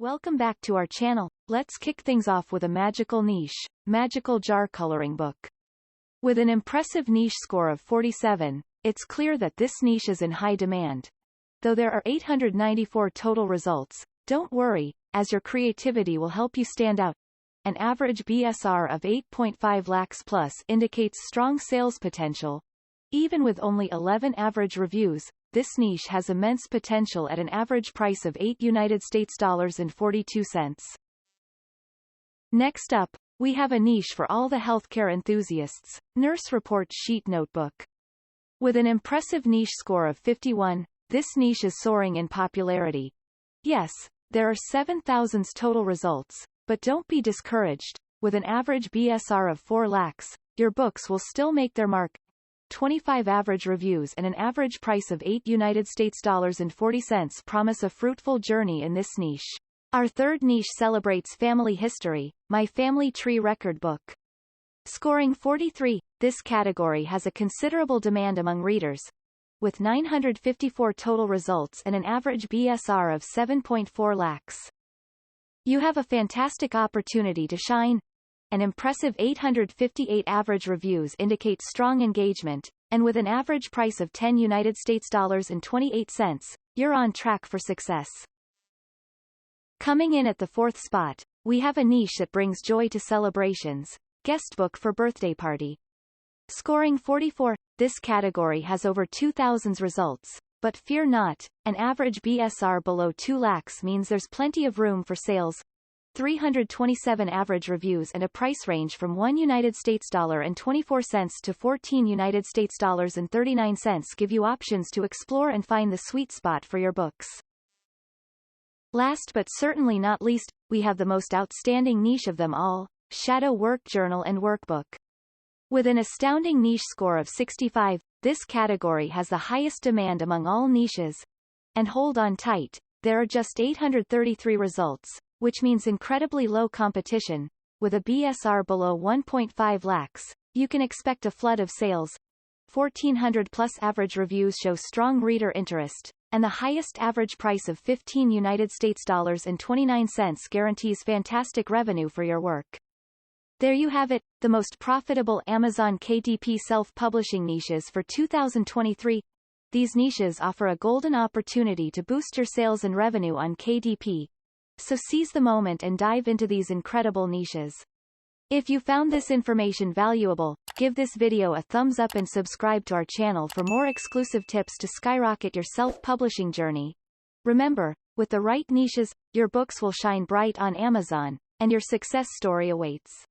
Welcome back to our channel. Let's kick things off with a magical niche, magical jar coloring book. With an impressive niche score of 47, it's clear that this niche is in high demand. Though there are 894 total results, don't worry, as your creativity will help you stand out. An average BSR of 8.5 lakhs plus indicates strong sales potential. Even with only 11 average reviews, this niche has immense potential at an average price of $8.42. Next up, we have a niche for all the healthcare enthusiasts, Nurse Report Sheet Notebook. With an impressive niche score of 51, this niche is soaring in popularity. Yes, there are 7,000 total results, but don't be discouraged. With an average BSR of 4 lakhs, your books will still make their mark. 25 average reviews and an average price of $8.40 promise a fruitful journey in this niche. Our third niche celebrates family history, My Family Tree Record Book. Scoring 43, this category has a considerable demand among readers, with 954 total results and an average BSR of 7.4 lakhs. You have a fantastic opportunity to shine. An impressive 858 average reviews indicate strong engagement, and with an average price of $10.28, you're on track for success. Coming in at the fourth spot, we have a niche that brings joy to celebrations, Guestbook for Birthday Party. Scoring 44, this category has over 2,000 results, but fear not, an average BSR below 2 lakhs means there's plenty of room for sales. 327 average reviews and a price range from $1.24 to $14.39 give you options to explore and find the sweet spot for your books. Last but certainly not least, we have the most outstanding niche of them all, Shadow Work Journal and Workbook. With an astounding niche score of 65, this category has the highest demand among all niches. And hold on tight, there are just 833 results, which means incredibly low competition. With a BSR below 1.5 lakhs, you can expect a flood of sales. 1,400 plus average reviews show strong reader interest, and the highest average price of $15.29 guarantees fantastic revenue for your work. There you have it, the most profitable Amazon KDP self-publishing niches for 2023. These niches offer a golden opportunity to boost your sales and revenue on KDP. So seize the moment and dive into these incredible niches. If you found this information valuable, give this video a thumbs up and subscribe to our channel for more exclusive tips to skyrocket your self-publishing journey. Remember, with the right niches, your books will shine bright on Amazon, and your success story awaits.